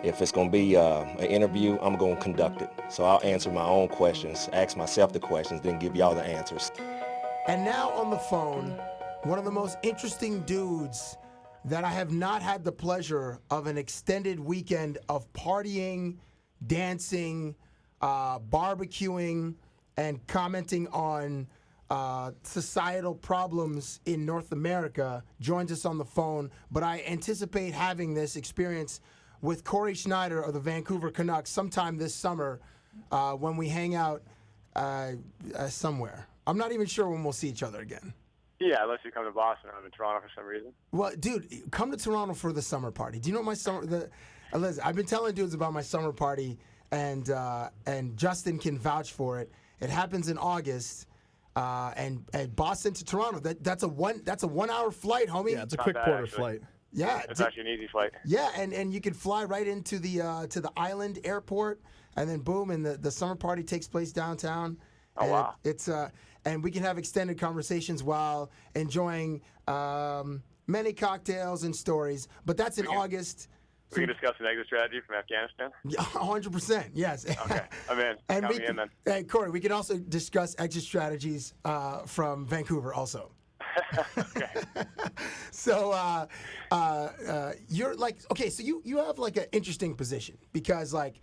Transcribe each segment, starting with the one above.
If it's going to be an interview, I'm going to conduct it. So I'll answer my own questions, ask myself the questions, then give y'all the answers. And now on the phone, one of the most interesting dudes that I have not had the pleasure of an extended weekend of partying, dancing, barbecuing, and commenting on societal problems in North America, joins us on the phone. But I anticipate having this experience with Cory Schneider of the Vancouver Canucks sometime this summer when we hang out somewhere. I'm not even sure when we'll see each other again. Yeah, unless you come to Boston or I'm in Toronto for some reason. Well, dude, come to Toronto for the summer party. Do you know my summer? Listen, I've been telling dudes about my summer party, and Justin can vouch for it. It happens in August, and Boston to Toronto. That's a 1 hour flight, homie. Yeah, it's a quick quarter flight. Yeah, it's actually an easy flight. Yeah, and you can fly right into the island airport, and then boom, and the summer party takes place downtown. Oh, wow. It's and we can have extended conversations while enjoying many cocktails and stories. But that's in August. We can discuss an exit strategy from Afghanistan? Yeah, 100%, yes. Okay, I'm in. And Count me in then. Hey, Cory, we can also discuss exit strategies from Vancouver also. Okay. So you're like, okay, so you have like an interesting position because like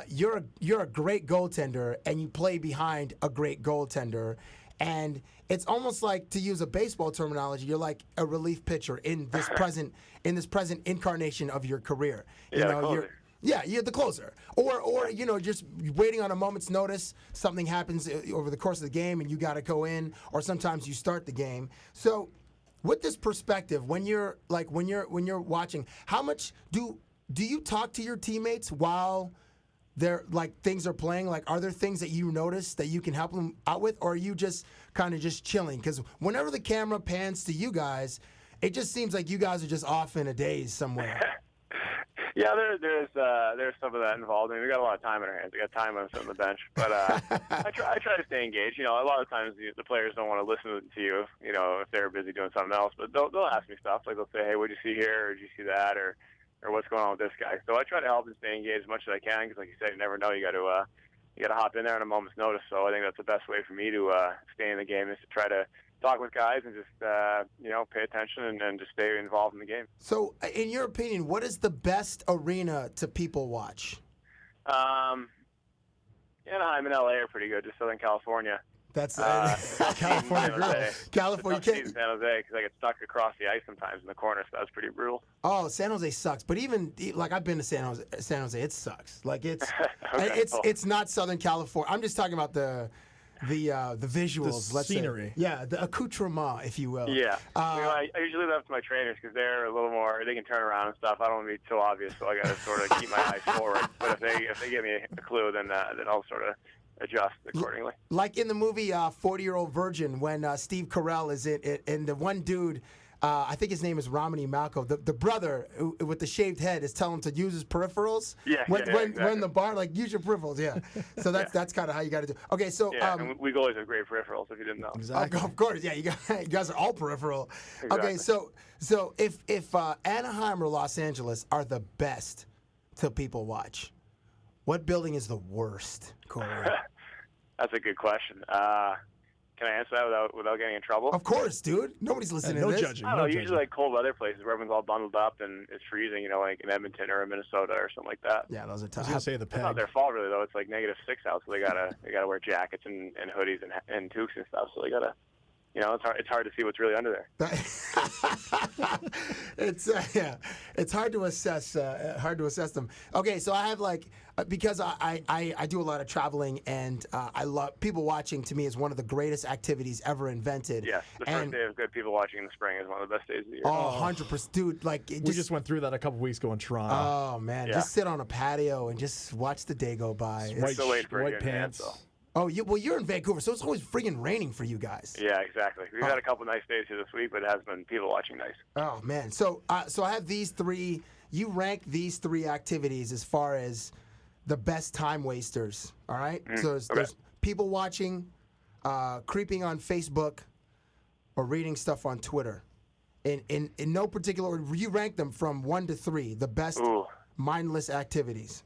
you're a great goaltender and you play behind a great goaltender, and it's almost like, to use a baseball terminology, you're like a relief pitcher in this present incarnation of your career. You know, you're the closer. Or you know, just waiting on a moment's notice, something happens over the course of the game and you got to go in, or sometimes you start the game. So with this perspective, when you're watching, how much do you talk to your teammates while they're like things are playing? Like, are there things that you notice that you can help them out with, or are you just kind of just chilling? Because whenever the camera pans to you guys, it just seems like you guys are just off in a daze somewhere. Yeah, there's some of that involved. I mean, we got a lot of time on our hands. We got time on some of the bench, but I try to stay engaged. You know, a lot of times the players don't want to listen to you. You know, if they're busy doing something else, but they'll ask me stuff like they'll say, "Hey, what did you see here? Or did you see that? Or what's going on with this guy?" So I try to help and stay engaged as much as I can because, like you said, you never know. You got to hop in there on a moment's notice. So I think that's the best way for me to stay in the game is to try to talk with guys and just pay attention and just stay involved in the game. So, in your opinion, what is the best arena to people watch? Anaheim and LA are pretty good. Just Southern California. That's California girls. California, San Jose, because I get stuck across the ice sometimes in the corner, so that's pretty brutal. Oh, San Jose sucks. But even like I've been to San Jose, it sucks. Like it's Okay, it's not Southern California. I'm just talking about the visuals, the scenery. The accoutrement, if you will. Yeah. I usually leave that to my trainers because they're a little more. They can turn around and stuff. I don't want to be so obvious, so I got to sort of keep my eyes forward. But if they give me a clue, then I'll sort of adjust accordingly. Like in the movie 40-Year-Old Virgin, when Steve Carell is in it, and the one dude, I think his name is Romany Malco, the brother with the shaved head is telling him to use his peripherals. When the bar, like, use your peripherals, yeah. So that's kind of how you got to do. Okay, so and we goalies have great peripherals if you didn't know. Exactly. Of course, yeah. You guys are all peripheral. Exactly. Okay, so if Anaheim or Los Angeles are the best to people watch, what building is the worst, Cory? That's a good question. Can I answer that without getting in trouble? Of course, dude. Nobody's listening to this. Judging. I don't know. Usually like cold weather places where everyone's all bundled up and it's freezing, you know, like in Edmonton or in Minnesota or something like that. Yeah, those are tough. I was going to say the It's not Peg. their fault really though. It's like -6 out, so they gotta wear jackets and hoodies and toques and stuff. So they gotta, you know, it's hard to see what's really under there. It's hard to assess. Hard to assess them. Okay, so I have because I do a lot of traveling and I love people watching. To me, is one of the greatest activities ever invented. Yes, the first day of good people watching in the spring is one of the best days of the year. Oh, 100%, dude. Like we just went through that a couple weeks ago in Toronto. Oh man, just sit on a patio and just watch the day go by. White pants. Oh, you're in Vancouver, so it's always friggin' raining for you guys. Yeah, exactly. We've had a couple nice days here this week, but it has been people watching nice. Oh man, so I have these three. You rank these three activities as far as the best time wasters. All right. So there's people watching, creeping on Facebook, or reading stuff on Twitter. In no particular order, you rank them from 1 to 3. The best. Ooh. mindless activities?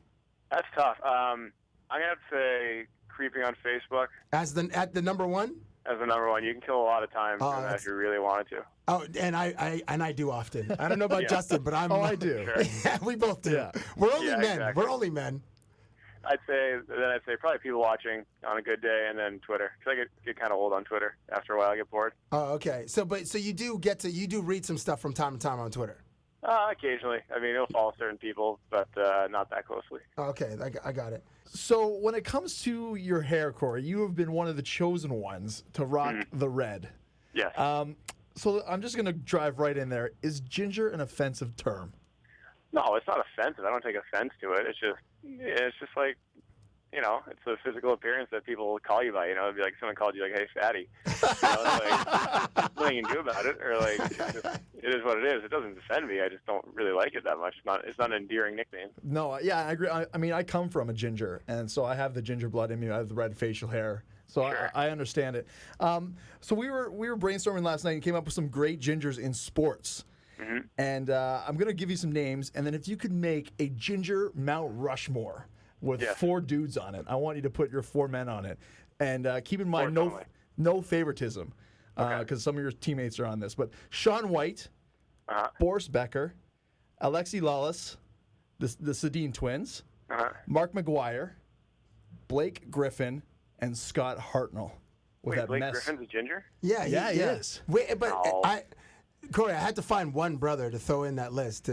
That's tough. I'm gonna have to say creeping on Facebook At the number one? as the number one. You can kill a lot of time doing that if you really wanted to. Oh, and I do often. I don't know about Yeah. Justin, but I'm. Oh, I do. Sure. Yeah, we both do. Yeah. We're only Yeah, men. exactly. We're only men. I'd say probably people watching on a good day, and then Twitter. Because I get kind of old on Twitter after a while. I get bored. Oh, okay. So you do read some stuff from time to time on Twitter. Occasionally. I mean, it'll follow certain people, but not that closely. Okay, I got it. So when it comes to your hair, Cory, you have been one of the chosen ones to rock the red. Yes. So I'm just going to drive right in there. Is ginger an offensive term? No, it's not offensive. I don't take offense to it. It's just like, it's the physical appearance that people call you by. It'd be like someone called you like, "Hey, fatty." It's like nothing you can do about it, or like it is what it is. It doesn't offend me. I just don't really like it that much. It's not an endearing nickname. No, yeah, I agree. I mean, I come from a ginger, and so I have the ginger blood in me. I have the red facial hair, so Sure. I understand it. So we were brainstorming last night and came up with some great gingers in sports. Mm-hmm. And I'm going to give you some names, and then if you could make a ginger Mount Rushmore with Yes. 4 dudes on it, I want you to put your 4 men on it. And keep in mind, Fortunately. no favoritism, because some of your teammates are on this. But Shaun White, Boris Becker, Alexi Lawless, the Sedin twins, Mark McGuire, Blake Griffin, and Scott Hartnell. With Wait, that Blake mess. Griffin's a ginger? Yeah, Yeah, he he is. is. Wait, but No. Cory, I had to find one brother to throw in that list.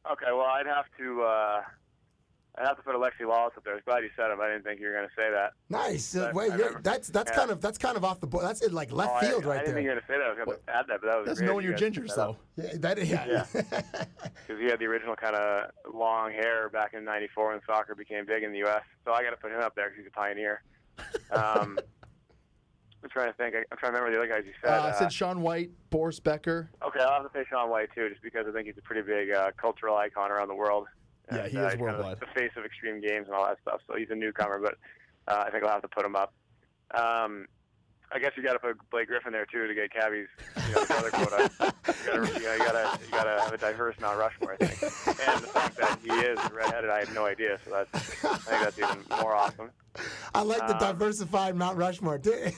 Okay, well, I'd have to put Alexi Lawless up there. I was glad you said him. I didn't think you were going to say that. Nice. I Wait, remember. that's Yeah. kind of off the board. That's in like left field I right didn't think you there. were going to say that. I was going to add that, but that was That's great. knowing You your guys gingers, set that up. though. Yeah. Because he had the original kind of long hair back in '94 when soccer became big in the U.S. So I got to put him up there because he's a pioneer. I'm trying to think. I'm trying to remember the other guys you said. I said Shaun White, Boris Becker. Okay, I'll have to say Shaun White too, just because I think he's a pretty big cultural icon around the world. Yeah, And, he is he's worldwide. Kind of the face of extreme games and all that stuff. So he's a newcomer, but I think I'll have to put him up. I guess you got to put Blake Griffin there too to get Cabbies, the other quota. You gotta have a diverse Mount Rushmore, I think. And the fact that he is redheaded, I had no idea. So I think that's even more awesome. I like the diversified Mount Rushmore too. It's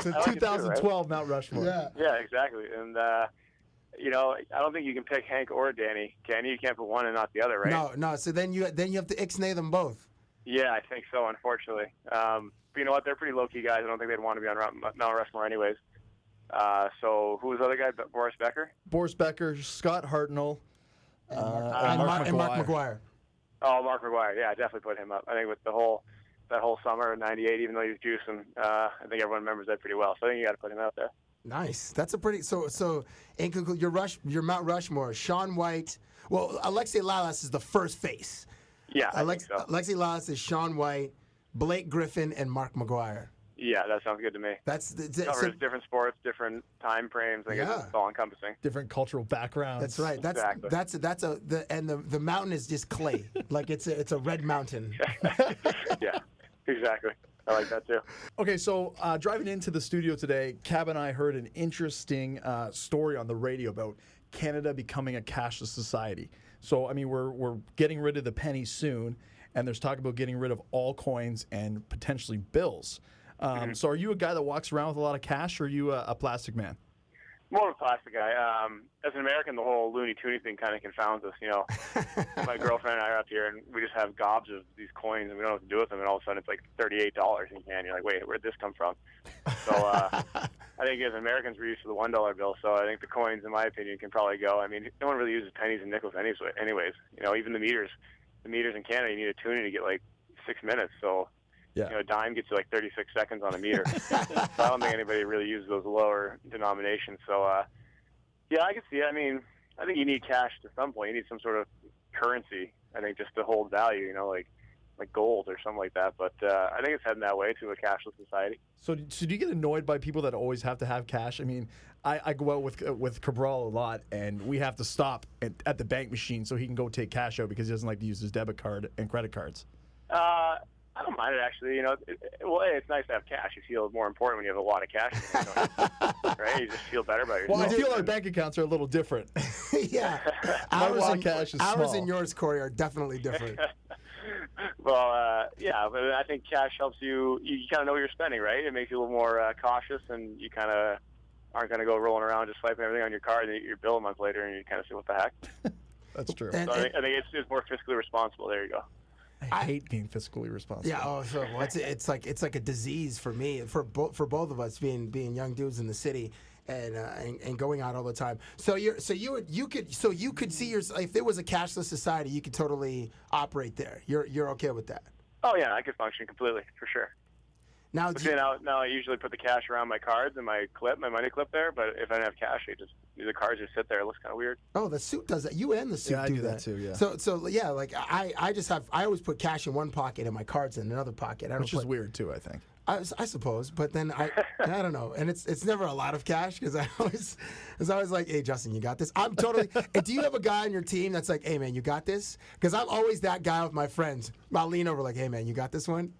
a I like it too, 2012 Mount Rushmore. Yeah. Yeah, exactly. And I don't think you can pick Hank or Danny, can you? You can't put one and not the other, right? No. So then you have to ixnay them both. Yeah, I think so, unfortunately. But you know what? They're pretty low-key guys. I don't think they'd want to be on Mount Rushmore anyways. So who was the other guy? Boris Becker? Boris Becker, Scott Hartnell, And Mark Mark McGuire. McGuire. Oh, Mark McGuire. Yeah, I definitely put him up. I think with that whole summer of '98, even though he was juicing, I think everyone remembers that pretty well. So I think you got to put him out there. Nice. That's a pretty so in conclusion, your Mount Rushmore, Shaun White. Well, Alexi Lawless is the first face. Yeah, I think so. Alexi Lawless is Shaun White, Blake Griffin, and Mark McGuire. Yeah, that sounds good to me. Covers different sports, different time frames. I guess it's all encompassing. Different cultural backgrounds. That's right. Exactly. The mountain is just clay. Like it's a red mountain. Yeah, exactly. I like that too. Okay, so driving into the studio today, Cab and I heard an interesting story on the radio about Canada becoming a cashless society. So, I mean, we're getting rid of the penny soon, and there's talk about getting rid of all coins and potentially bills. So are you a guy that walks around with a lot of cash, or are you a plastic man? More of a plastic guy. As an American, the whole Looney Tunes thing kind of confounds us. My girlfriend and I are up here, and we just have gobs of these coins, and we don't know what to do with them. And all of a sudden, it's like $38 in hand. You're like, wait, where'd this come from? So I think as Americans, we're used to the $1 bill. So I think the coins, in my opinion, can probably go. I mean, no one really uses pennies and nickels anyways. Even the meters in Canada, you need a tuning to get like 6 minutes. So. Yeah. A dime gets you like 36 seconds on a meter. So I don't think anybody really uses those lower denominations. So, yeah, I can see it. I mean, I think you need cash to some point. You need some sort of currency, I think, just to hold value, like gold or something like that. But I think it's heading that way to a cashless society. So do you get annoyed by people that always have to have cash? I mean, I go out with Cabral a lot, and we have to stop at the bank machine so he can go take cash out because he doesn't like to use his debit card and credit cards. I don't mind it actually. You know, well, hey, it's nice to have cash. You feel more important when you have a lot of cash, right? You just feel better about yourself. Well, I feel our bank accounts are a little different. Yeah, My wallet cash is ours small. and yours, Cory, are definitely different. Well, yeah, but I think cash helps you. You kind of know what you're spending, right? It makes you a little more cautious, and you kind of aren't going to go rolling around just swiping everything on your card and your bill a month later, and you kind of say, "What the heck?" That's true. And- So I think it's more fiscally responsible. There you go. I hate being fiscally responsible. Yeah. Oh, so well, it's like a disease for me, for both of us being young dudes in the city. And going out all the time. So you could see yourself, if there was a cashless society, you could totally operate there. You're okay with that? Oh yeah, I could function completely for sure. Now, But now I usually put the cash around my cards and my money clip there. But if I don't have cash, the cards just sit there. It looks kind of weird. oh, the suit does that. You and the suit Yeah, I do that that too, yeah. So yeah, like I always put cash in one pocket and my cards in another pocket. Which is weird too, I think. I suppose, but then I don't know, and it's never a lot of cash because I always like, hey Justin, you got this. I'm totally. And do you have a guy on your team that's like, hey man, you got this? Because I'm always that guy with my friends. I'll lean over like, hey man, you got this one.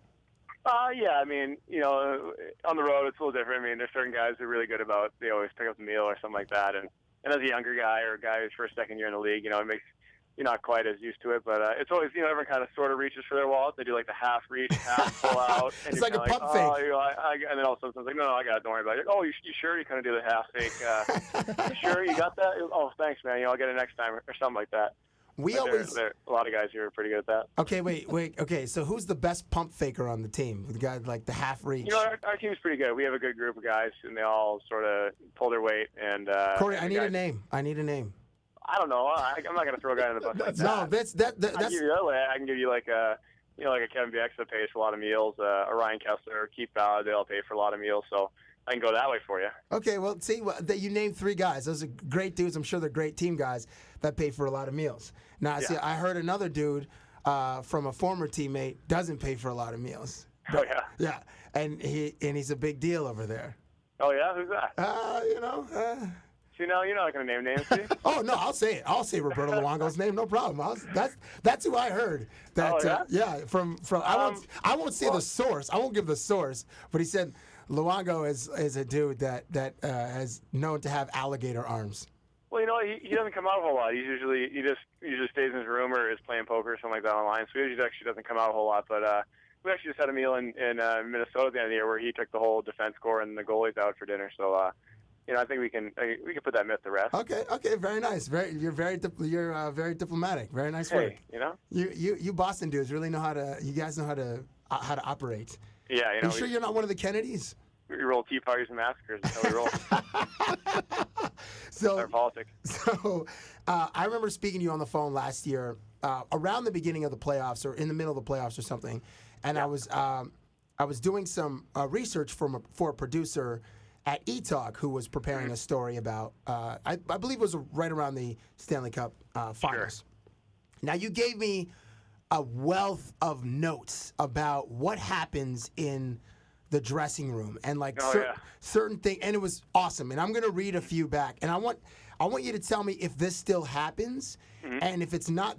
Yeah, I mean, you know, on the road it's a little different. I mean, there's certain guys who are really good about they always pick up the meal or something like that, and as a younger guy or a guy who's first, second year in the league, you know, it makes you're not quite as used to it, but it's always, you know, everyone kind of sort of reaches for their wallet. They do like the half reach, half pull out. And It's like a pump fake. Oh, you know, and then all of a sudden, like, no, I got it. Don't worry about it. Oh, you sure? You kind of do the half fake. You sure? You got that? Oh, thanks, man. You know, I'll get it next time or something like that. We But always. there a lot of guys who are pretty good at that. Okay, wait. Okay, so who's the best pump faker on the team? The guy like the half reach. You know, our team's pretty good. We have a good group of guys, and they all sort of pull their weight. And Cory, I the need guys- a name. I need a name. I don't know. I'm not going to throw a guy in the bus like that. No, that's I can give you that way. I can give you like a Kevin BX that pays for a lot of meals, a Ryan Kessler, or Keith Ballard. They all pay for a lot of meals, so I can go that way for you. Okay. Well, see, you named three guys. Those are great dudes. I'm sure they're great team guys that pay for a lot of meals. Now, see, I heard another dude from a former teammate doesn't pay for a lot of meals. Oh yeah. Yeah, and he's a big deal over there. Oh yeah. Who's that? You know. See, now you're not going to name names, see? Oh no, I'll say it. I'll say Roberto Luongo's name, no problem. That's who I heard. That Oh, yeah? from I won't say the source. I won't give the source, but he said Luongo is a dude that is known to have alligator arms. Well, you know, he doesn't come out a whole lot. He just stays in his room or is playing poker or something like that online. So he actually doesn't come out a whole lot. But we actually just had a meal in Minnesota at the end of the year where he took the whole defense corps and the goalies out for dinner. So. You know, I think we can put that myth to rest. Okay, very nice. You're very diplomatic. Very nice work. Hey, you know, you Boston dudes really know how to. You guys know how to operate. Yeah, you know. Are you sure you're not one of the Kennedys? We roll tea parties and massacres. That's how we roll. So Our politics. So, I remember speaking to you on the phone last year, around the beginning of the playoffs or in the middle of the playoffs or something, and I was doing some research for a producer at eTalk who was preparing a story about, I believe it was right around the Stanley Cup Finals. Now, you gave me a wealth of notes about what happens in the dressing room and like certain things, and it was awesome. And I'm going to read a few back, and I want you to tell me if this still happens, and if it's not